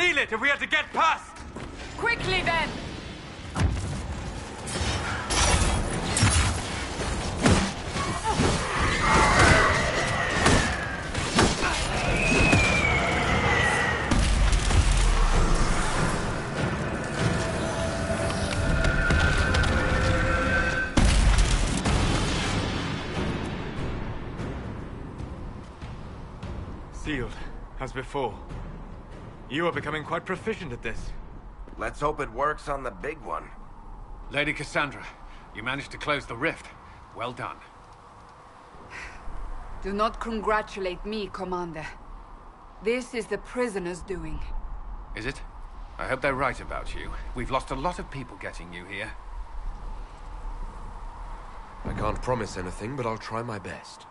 seal it if we had to get past! Quickly then! Sealed, as before. You are becoming quite proficient at this. Let's hope it works on the big one. Lady Cassandra, you managed to close the rift. Well done. Do not congratulate me, Commander. This is the prisoner's doing. Is it? I hope they're right about you. We've lost a lot of people getting you here. I can't promise anything, but I'll try my best.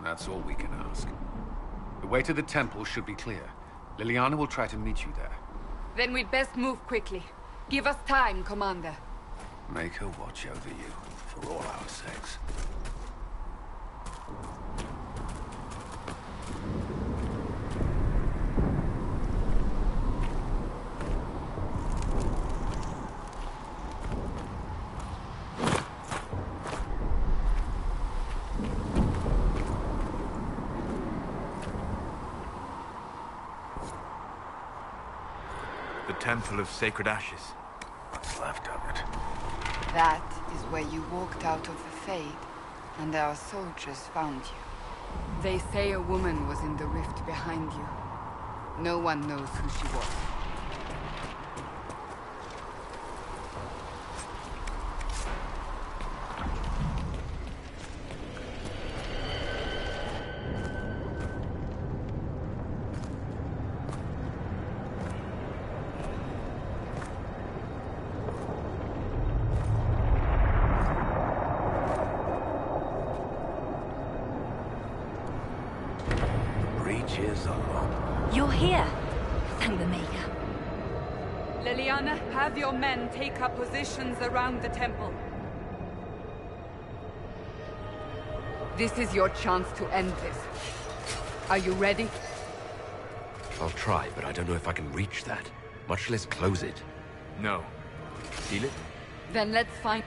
That's all we can ask. The way to the temple should be clear. Liliana will try to meet you there. Then we'd best move quickly. Give us time, Commander. Make her watch over you, for all our sakes. Temple of Sacred Ashes. What's left of it? That is where you walked out of the Fade, and our soldiers found you. They say a woman was in the rift behind you. No one knows who she was. You're here, thank the Maker. Liliana, have your men take up positions around the temple. This is your chance to end this. Are you ready? I'll try, but I don't know if I can reach that, much less close it. No. Seal it? Then let's find...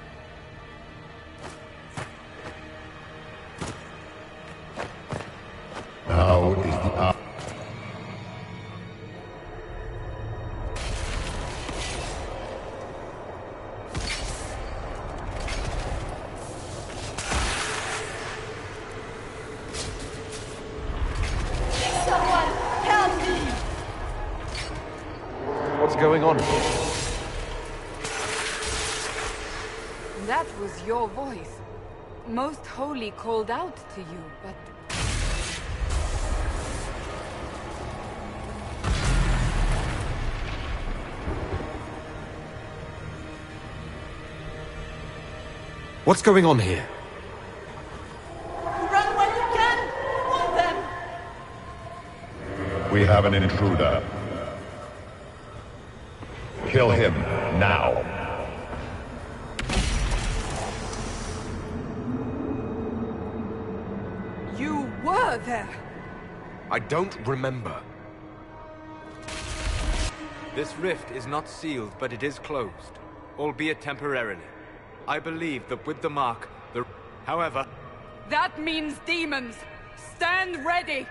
Now is the hour. Someone, help me! What's going on? That was your voice. Most Holy called out to you, but... What's going on here? Run when you can! Want them! We have an intruder. Kill him now. You were there! I don't remember. This rift is not sealed, but it is closed, albeit temporarily. I believe that with the mark, However... That means demons! Stand ready!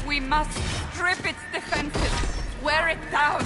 We must strip its defenses, wear it down.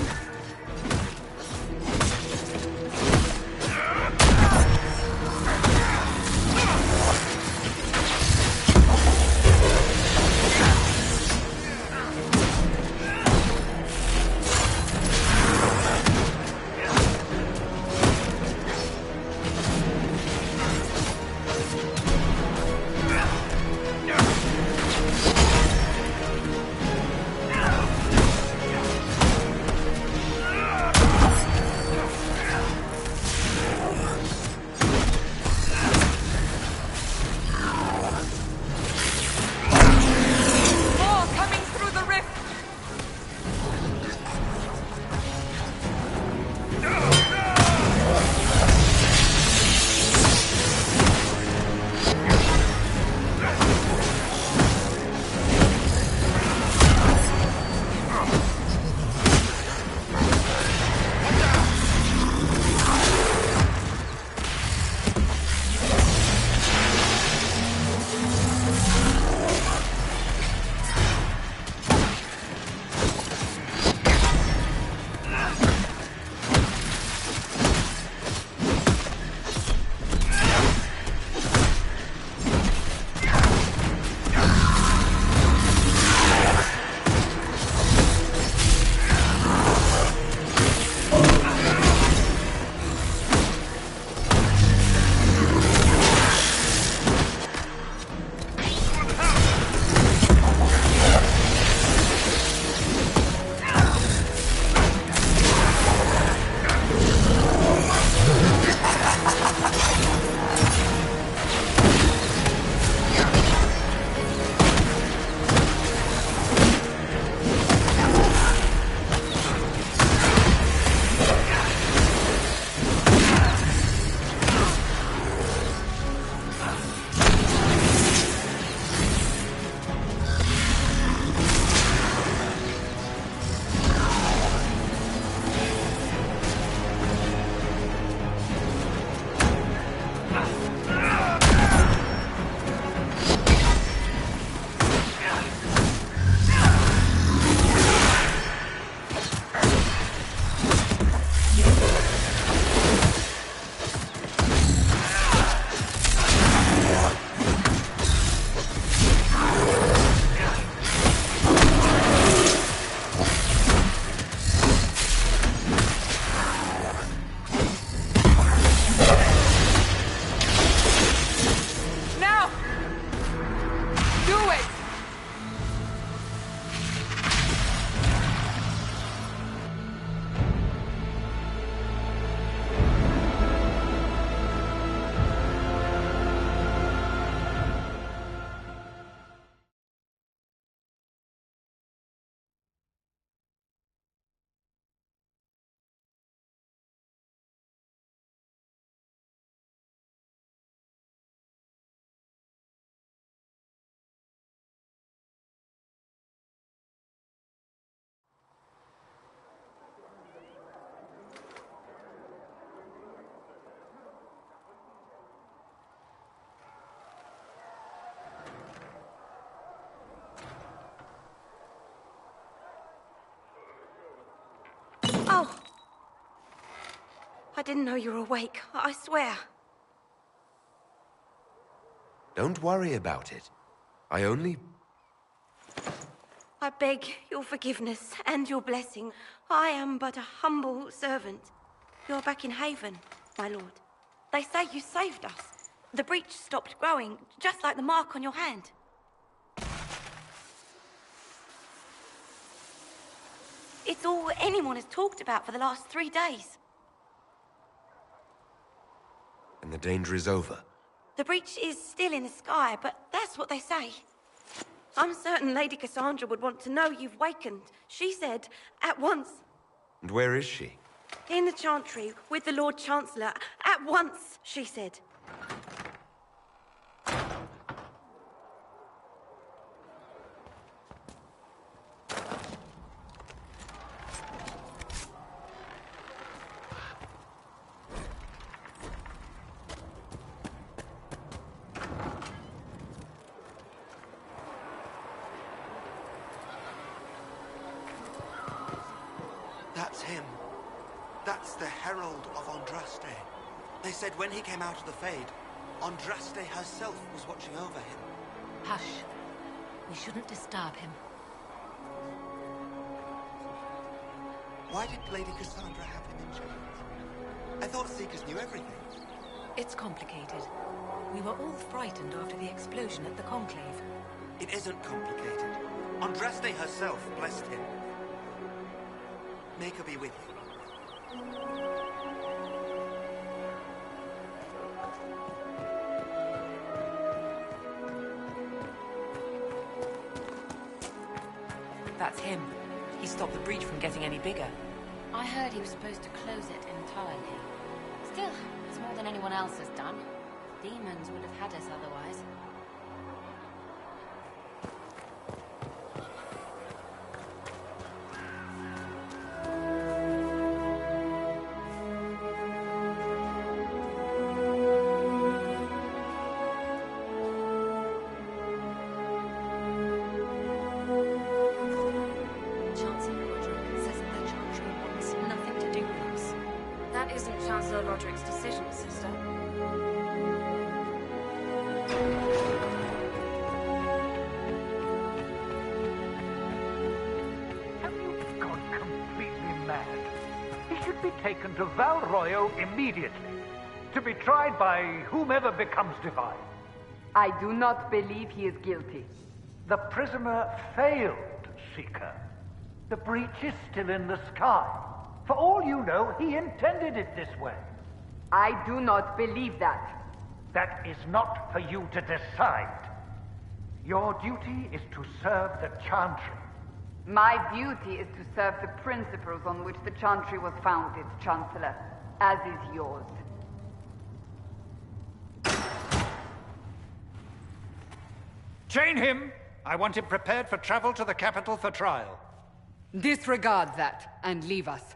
Oh! I didn't know you were awake, I swear. Don't worry about it. I beg your forgiveness and your blessing. I am but a humble servant. You're back in Haven, my lord. They say you saved us. The breach stopped growing, just like the mark on your hand. It's all anyone has talked about for the last 3 days. And the danger is over. The breach is still in the sky, but that's what they say. I'm certain Lady Cassandra would want to know you've wakened. She said, at once. And where is she? In the Chantry, with the Lord Chancellor. At once, she said. That's him. That's the Herald of Andraste. They said when he came out of the Fade, Andraste herself was watching over him. Hush. We shouldn't disturb him. Why did Lady Cassandra have him in chains? I thought Seekers knew everything. It's complicated. We were all frightened after the explosion at the Conclave. It isn't complicated. Andraste herself blessed him. Make her be with you. That's him. He stopped the breach from getting any bigger. I heard he was supposed to close it entirely. Still, it's more than anyone else has done. Demons would have had us otherwise. Chancellor Roderick's decision, sister. Have you gone completely mad? He should be taken to Val Royo immediately, to be tried by whomever becomes divine. I do not believe he is guilty. The prisoner failed, Seeker. The breach is still in the sky. For all you know, he intended it this way. I do not believe that. That is not for you to decide. Your duty is to serve the Chantry. My duty is to serve the principles on which the Chantry was founded, Chancellor, as is yours. Chain him! I want him prepared for travel to the capital for trial. Disregard that, and leave us.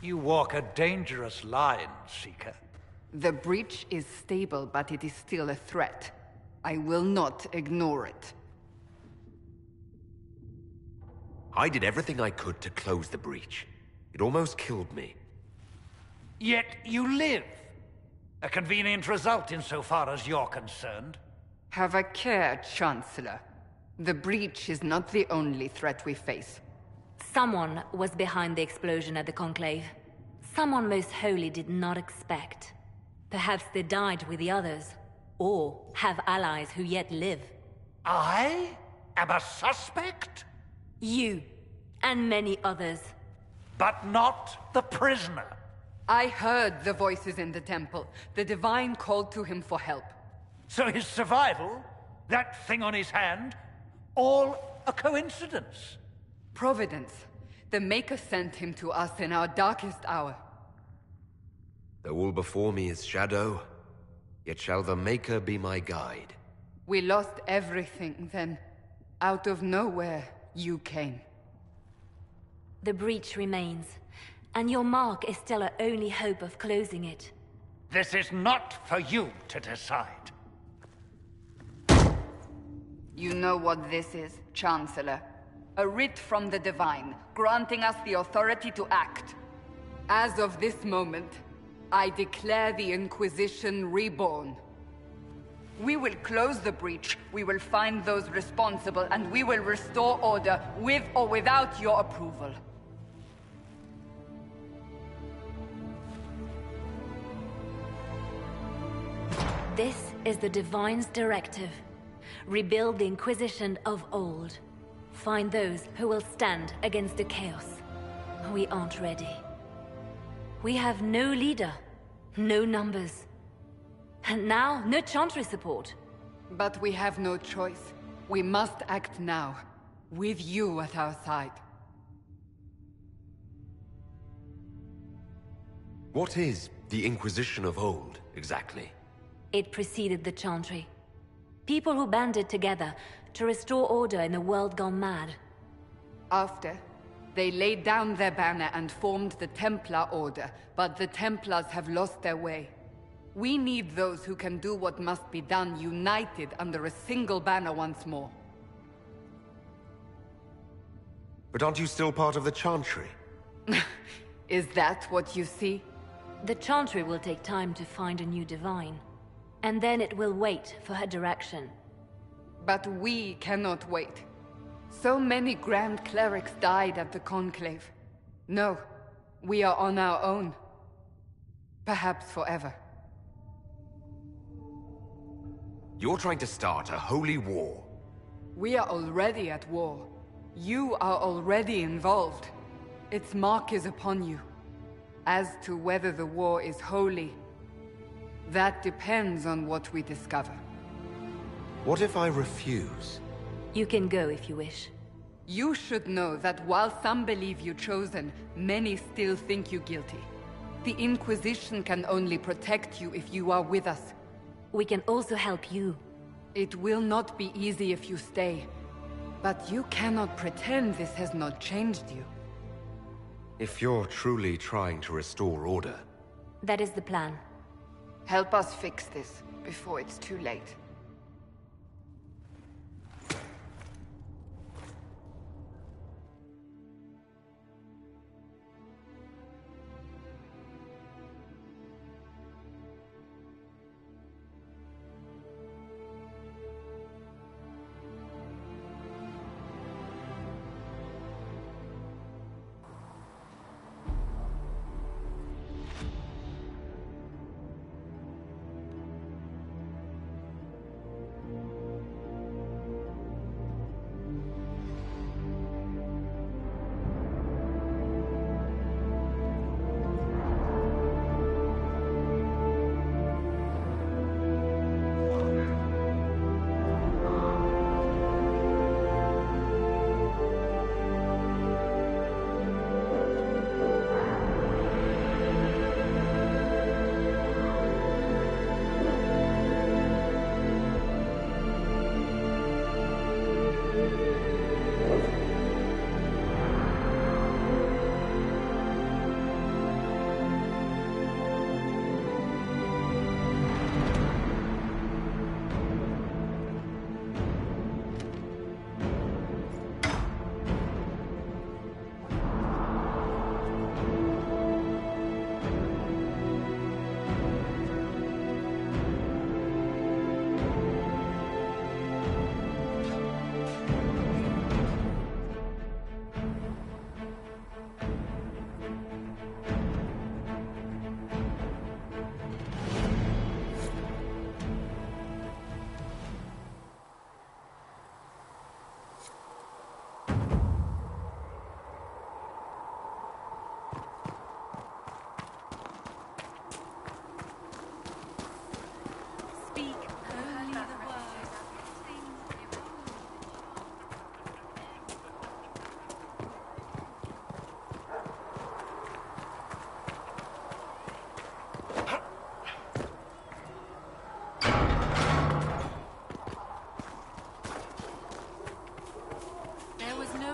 You walk a dangerous line, Seeker. The breach is stable, but it is still a threat. I will not ignore it. I did everything I could to close the breach. It almost killed me. Yet you live. A convenient result insofar as you're concerned. Have a care, Chancellor. The breach is not the only threat we face. Someone was behind the explosion at the Conclave. Someone Most Holy did not expect. Perhaps they died with the others, or have allies who yet live. I am a suspect? You, and many others. But not the prisoner. I heard the voices in the temple. The Divine called to him for help. So his survival, that thing on his hand, all a coincidence? Providence. The Maker sent him to us in our darkest hour. Though all before me is shadow, yet shall the Maker be my guide. We lost everything then. Out of nowhere, you came. The breach remains, and your mark is still our only hope of closing it. This is not for you to decide. You know what this is, Chancellor. A writ from the Divine, granting us the authority to act. As of this moment, I declare the Inquisition reborn. We will close the breach, we will find those responsible, and we will restore order with or without your approval. This is the Divine's directive. Rebuild the Inquisition of old. Find those who will stand against the chaos. We aren't ready. We have no leader, no numbers. And now, no Chantry support. But we have no choice. We must act now, with you at our side. What is the Inquisition of old, exactly? It preceded the Chantry. People who banded together to restore order in a world gone mad. After, they laid down their banner and formed the Templar Order, but the Templars have lost their way. We need those who can do what must be done, united under a single banner once more. But aren't you still part of the Chantry? Is that what you see? The Chantry will take time to find a new Divine. And then it will wait for her direction. But we cannot wait. So many Grand Clerics died at the Conclave. No, we are on our own. Perhaps forever. You're trying to start a holy war. We are already at war. You are already involved. Its mark is upon you. As to whether the war is holy, that depends on what we discover. What if I refuse? You can go if you wish. You should know that while some believe you chosen, many still think you guilty. The Inquisition can only protect you if you are with us. We can also help you. It will not be easy if you stay. But you cannot pretend this has not changed you. If you're truly trying to restore order... That is the plan. Help us fix this, before it's too late.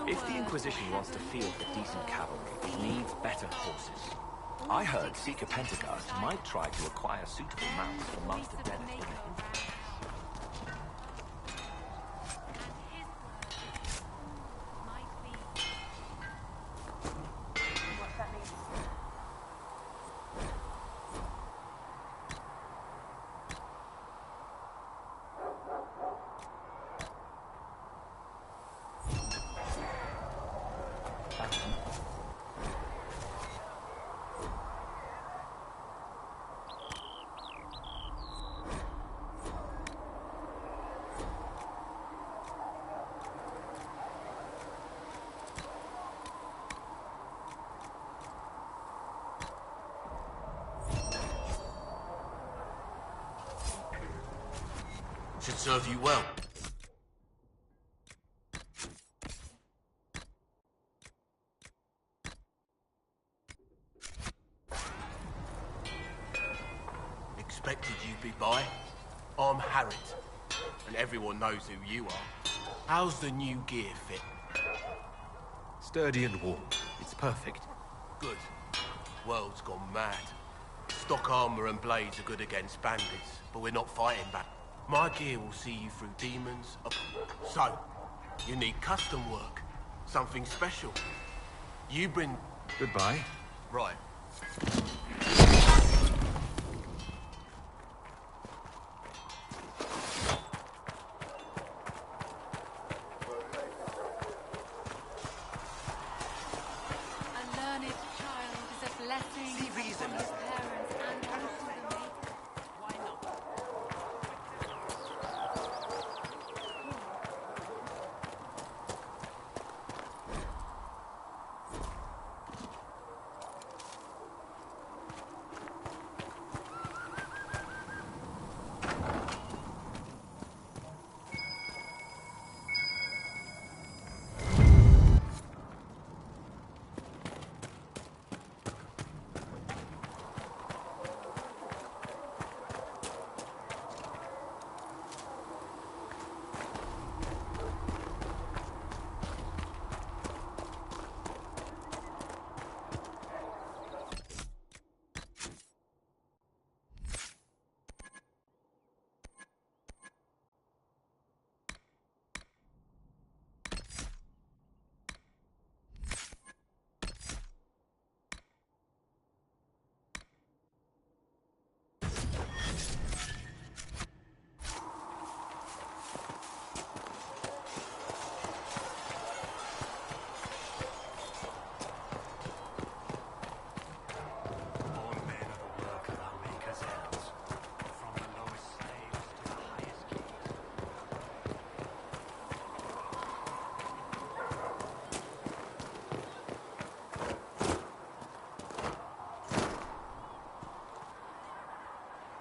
If the Inquisition wants to field a decent cavalry, it needs better horses. I heard Seeker Pentecost might try to acquire suitable mounts from Master Dennis. Should serve you well. Expected you'd be by. I'm Harriet, and everyone knows who you are. How's the new gear fit? Sturdy and warm. It's perfect. Good. World's gone mad. Stock armor and blades are good against bandits, but we're not fighting back. My gear will see you through demons. So, you need custom work. Something special. You bring... Goodbye. Right.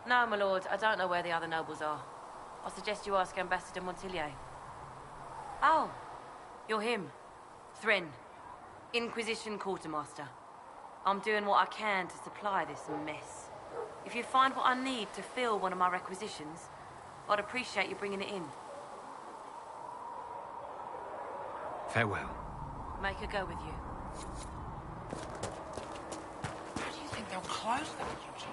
No, my lord, I don't know where the other nobles are. I suggest you ask Ambassador Montillier. Oh, you're him. Thrin, Inquisition Quartermaster. I'm doing what I can to supply this mess. If you find what I need to fill one of my requisitions, I'd appreciate you bringing it in. Farewell. Make her go with you. How do you think they'll close that huge hole?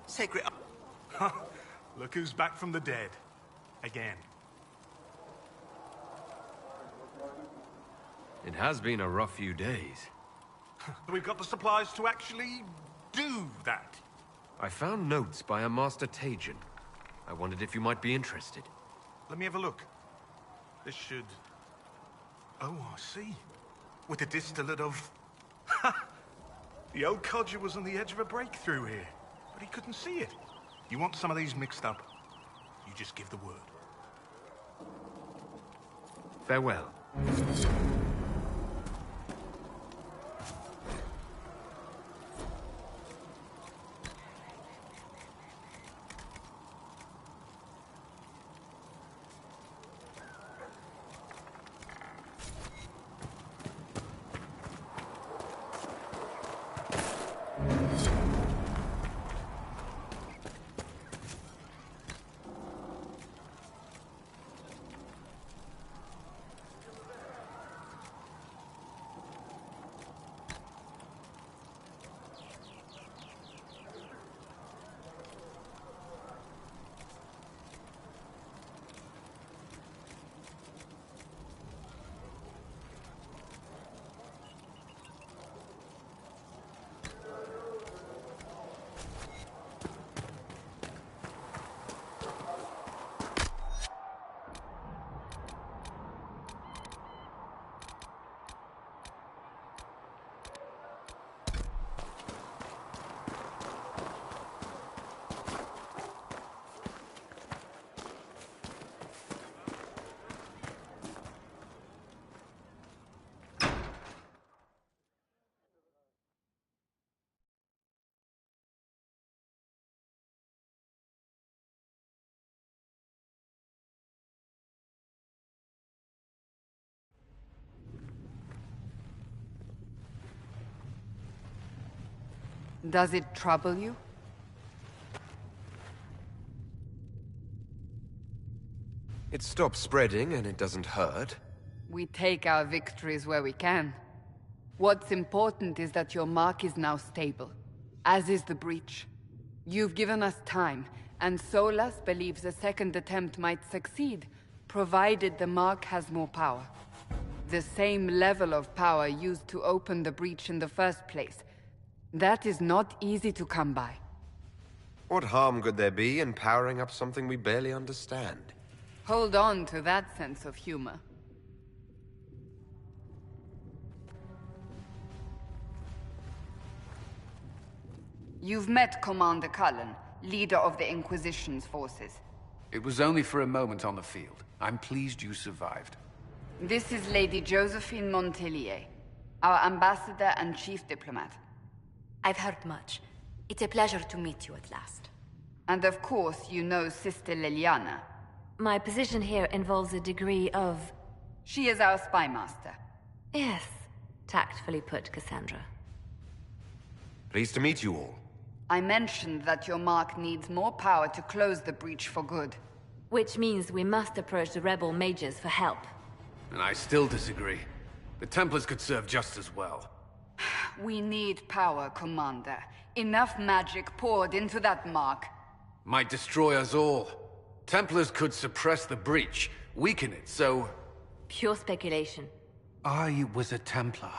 Sacred... Look who's back from the dead. Again. It has been a rough few days. We've got the supplies to actually do that. I found notes by a Master Tajin. I wondered if you might be interested. Let me have a look. This should... Oh, I see. With a distillate of... The old codger was on the edge of a breakthrough here, but he couldn't see it. You want some of these mixed up? You just give the word. Farewell. Does it trouble you? It stops spreading and it doesn't hurt. We take our victories where we can. What's important is that your mark is now stable, as is the breach. You've given us time, and Solas believes a second attempt might succeed, provided the mark has more power. The same level of power used to open the breach in the first place. That is not easy to come by. What harm could there be in powering up something we barely understand? Hold on to that sense of humor. You've met Commander Cullen, leader of the Inquisition's forces. It was only for a moment on the field. I'm pleased you survived. This is Lady Josephine Montelier, our ambassador and chief diplomat. I've heard much. It's a pleasure to meet you at last. And of course, you know Sister Liliana. My position here involves a degree of... She is our spy master. Yes, tactfully put, Cassandra. Pleased to meet you all. I mentioned that your mark needs more power to close the breach for good. Which means we must approach the rebel mages for help. And I still disagree. The Templars could serve just as well. We need power, Commander. Enough magic poured into that mark. Might destroy us all. Templars could suppress the breach, weaken it, so... Pure speculation. I was a Templar.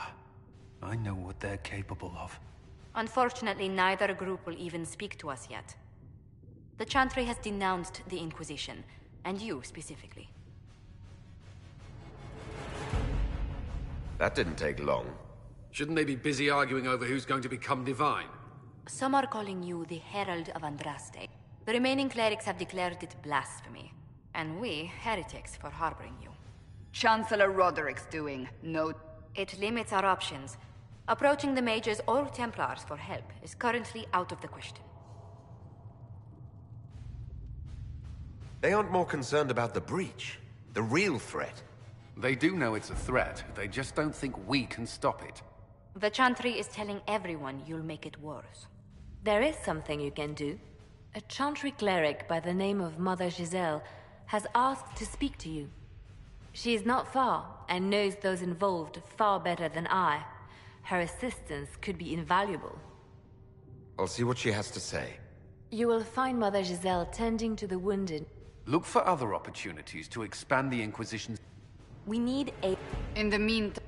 I know what they're capable of. Unfortunately, neither group will even speak to us yet. The Chantry has denounced the Inquisition, and you specifically. That didn't take long. Shouldn't they be busy arguing over who's going to become divine? Some are calling you the Herald of Andraste. The remaining clerics have declared it blasphemy, and we, heretics, for harboring you. Chancellor Roderick's doing. No... It limits our options. Approaching the mages or Templars for help is currently out of the question. They aren't more concerned about the breach. The real threat. They do know it's a threat. They just don't think we can stop it. The Chantry is telling everyone you'll make it worse. There is something you can do. A Chantry cleric by the name of Mother Giselle has asked to speak to you. She is not far, and knows those involved far better than I. Her assistance could be invaluable. I'll see what she has to say. You will find Mother Giselle tending to the wounded. Look for other opportunities to expand the Inquisition's... We need a... In the meantime...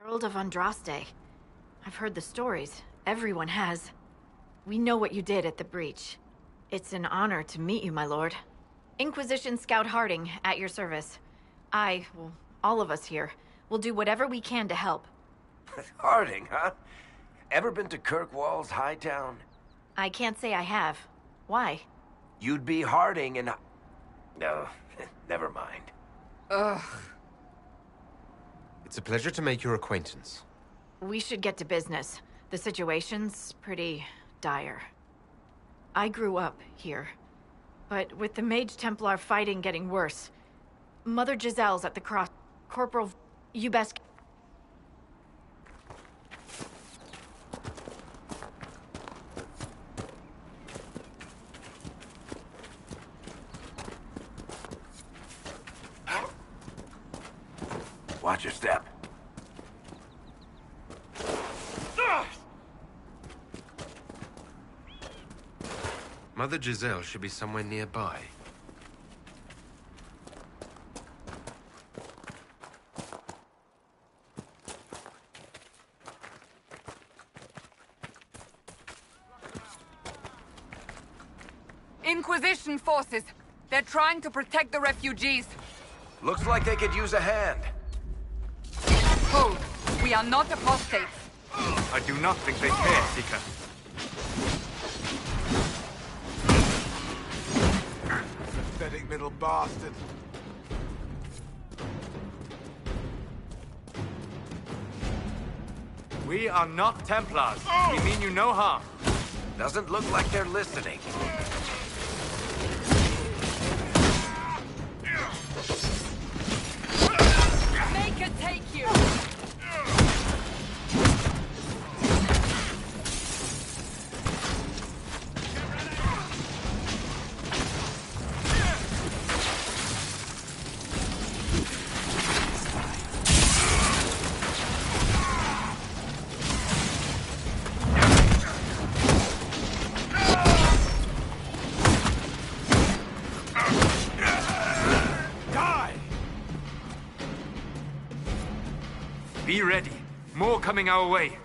Herald of Andraste. I've heard the stories. Everyone has. We know what you did at the breach. It's an honor to meet you, my lord. Inquisition Scout Harding, at your service. Well, all of us here, will do whatever we can to help. Harding, huh? Ever been to Kirkwall's Hightown? I can't say I have. Why? You'd be Harding and... No, never mind. Ugh. It's a pleasure to make your acquaintance. We should get to business. The situation's pretty dire. I grew up here, but with the Mage Templar fighting getting worse, Mother Giselle's at the cross. Corporal, you best... Watch your step. Mother Giselle should be somewhere nearby. Inquisition forces! They're trying to protect the refugees! Looks like they could use a hand. Hold! We are not apostates! I do not think they care, Seeker. Pathetic little bastard. We are not Templars. We mean you no harm. Doesn't look like they're listening. Make it take you! Be ready. More coming our way.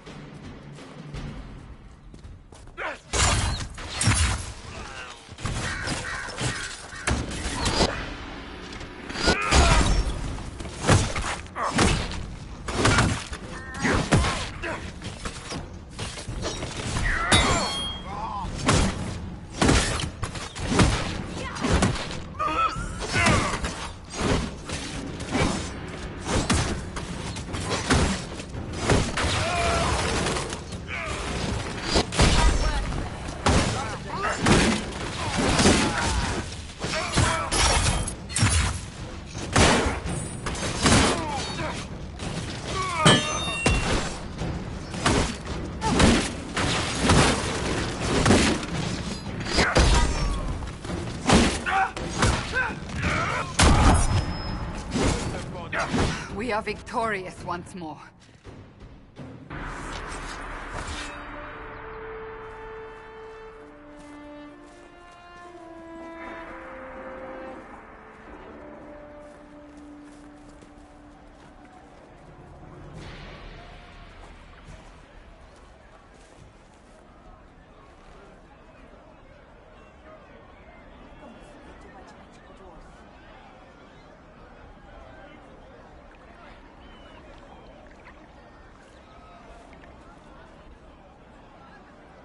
We are victorious once more.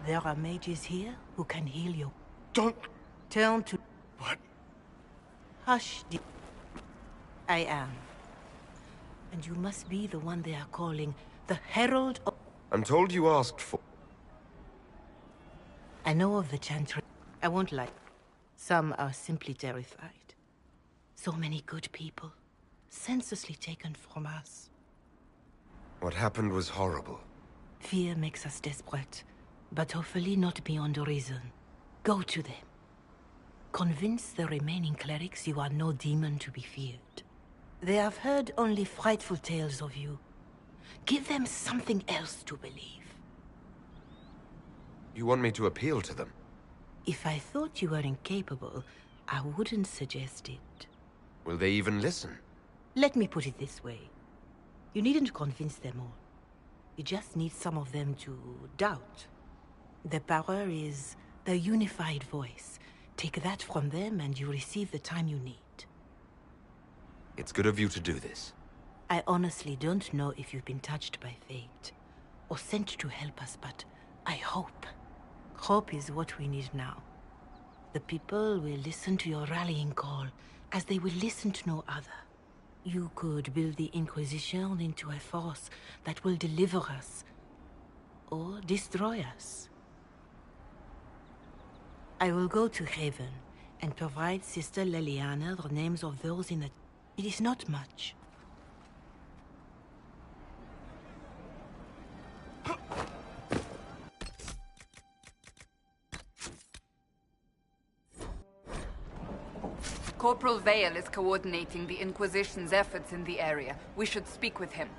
There are mages here who can heal you. Don't... Turn to... What? Hush, I am. And you must be the one they are calling the Herald of... I'm told you asked for... I know of the chantry. I won't lie. Some are simply terrified. So many good people, senselessly taken from us. What happened was horrible. Fear makes us desperate, but hopefully not beyond reason. Go to them. Convince the remaining clerics you are no demon to be feared. They have heard only frightful tales of you. Give them something else to believe. You want me to appeal to them? If I thought you were incapable, I wouldn't suggest it. Will they even listen? Let me put it this way. You needn't convince them all. You just need some of them to doubt. The power is the unified voice. Take that from them and you receive the time you need. It's good of you to do this. I honestly don't know if you've been touched by fate, or sent to help us, but I hope. Hope is what we need now. The people will listen to your rallying call, as they will listen to no other. You could build the Inquisition into a force that will deliver us, or destroy us. I will go to Haven, and provide Sister Leliana the names of those in the... It is not much. Corporal Vale is coordinating the Inquisition's efforts in the area. We should speak with him.